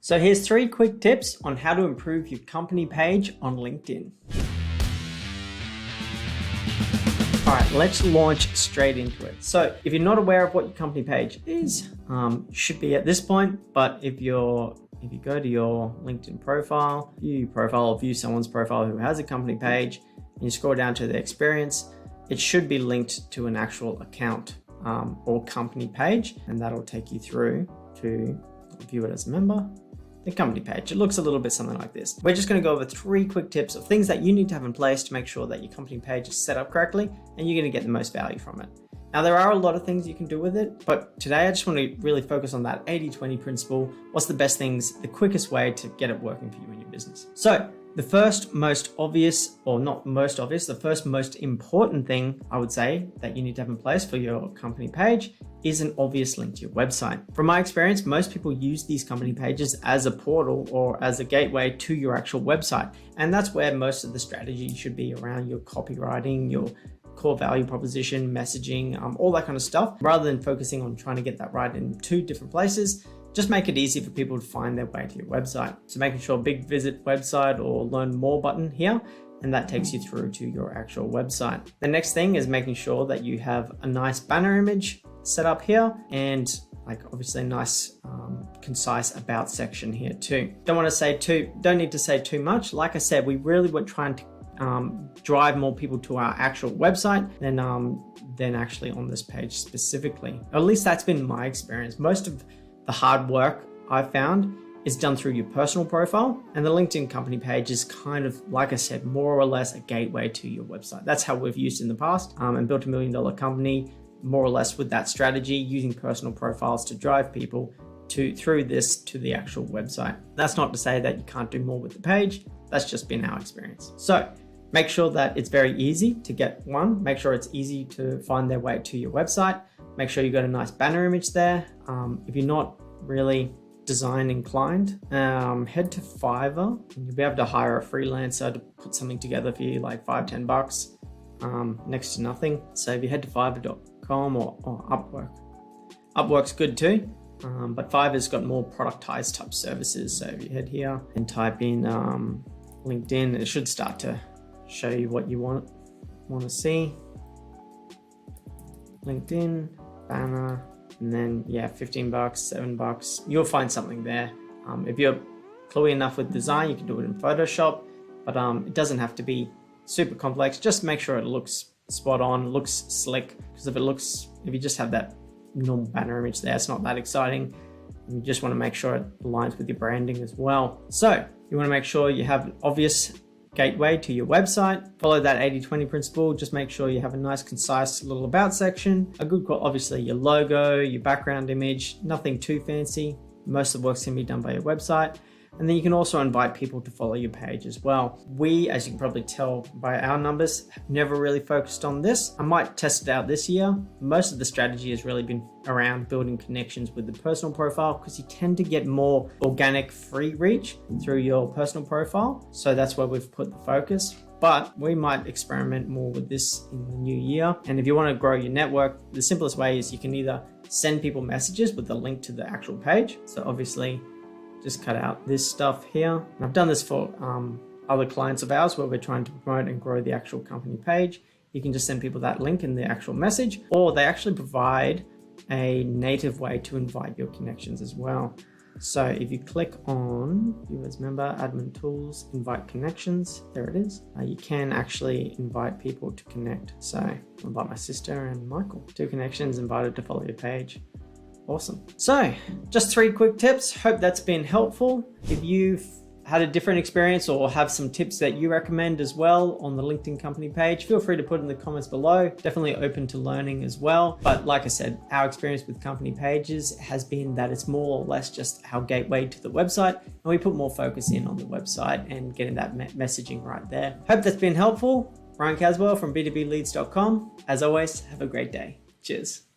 So here's 3 quick tips on how to improve your company page on LinkedIn. All right, let's launch straight into it. So if you're not aware of what your company page is, you should be at this point, but if you go to your LinkedIn profile, view someone's profile who has a company page, and you scroll down to the experience, it should be linked to an actual account or company page, and that'll take you through to view it as a member. The company page. It looks a little bit something like this. We're just going to go over 3 quick tips of things that you need to have in place to make sure that your company page is set up correctly and you're going to get the most value from it. Now, there are a lot of things you can do with it, but today I just want to really focus on that 80-20 principle. What's the best things, the quickest way to get it working for you in your business? So the first most obvious, or not most obvious, the first most important thing I would say that you need to have in place for your company page is an obvious link to your website. From my experience, most people use these company pages as a portal or as a gateway to your actual website. And that's where most of the strategy should be around your copywriting, your core value proposition, messaging, all that kind of stuff. Rather than focusing on trying to get that right in 2 different places, just make it easy for people to find their way to your website. So making sure big visit website or learn more button here, and that takes you through to your actual website. The next thing is making sure that you have a nice banner image set up here, and like obviously a nice concise about section here too. Don't need to say too much. Like I said, we really were trying to drive more people to our actual website than actually on this page specifically. Or at least that's been my experience. Most of the hard work I've found is done through your personal profile, and the LinkedIn company page is kind of, like I said, more or less a gateway to your website. That's how we've used in the past and built $1 million company more or less with that strategy, using personal profiles to drive people through this to the actual website. That's not to say that you can't do more with the page. That's just been our experience. So make sure that it's very easy to get one. Make sure it's easy to find their way to your website. Make sure you got a nice banner image there. If you're not really design inclined, head to Fiverr and you'll be able to hire a freelancer to put something together for you, like $5-10, next to nothing. So if you head to fiverr.com or Upwork. Upwork's good too, but Fiverr's got more productized type services. So if you head here and type in LinkedIn, it should start to show you what you want to see. LinkedIn, banner, and then $15, $7, you'll find something there. If you're cluey enough with design, you can do it in Photoshop, but it doesn't have to be super complex. Just make sure it looks spot on, looks slick, because if you just have that normal banner image there, it's not that exciting. You just want to make sure it aligns with your branding as well. So you want to make sure you have an obvious gateway to your website. Follow that 80-20 principle. Just make sure you have a nice, concise little about section. Obviously your logo, your background image, nothing too fancy. Most of the work can be done by your website. And then you can also invite people to follow your page as well. We, as you can probably tell by our numbers, have never really focused on this. I might test it out this year. Most of the strategy has really been around building connections with the personal profile, because you tend to get more organic free reach through your personal profile. So that's where we've put the focus. But we might experiment more with this in the new year. And if you want to grow your network, the simplest way is you can either send people messages with the link to the actual page. So obviously, just cut out this stuff here. And I've done this for other clients of ours where we're trying to promote and grow the actual company page. You can just send people that link in the actual message, or they actually provide a native way to invite your connections as well. So if you click on View as Member, Admin Tools, Invite Connections, there it is. You can actually invite people to connect. So I'll invite my sister and Michael. 2 connections invited to follow your page. Awesome. So just 3 quick tips. Hope that's been helpful. If you've had a different experience or have some tips that you recommend as well on the LinkedIn company page, feel free to put in the comments below. Definitely open to learning as well. But like I said, our experience with company pages has been that it's more or less just our gateway to the website, and we put more focus in on the website and getting that messaging right there. Hope that's been helpful. Ryan Caswell from b2bleads.com. As always, have a great day. Cheers.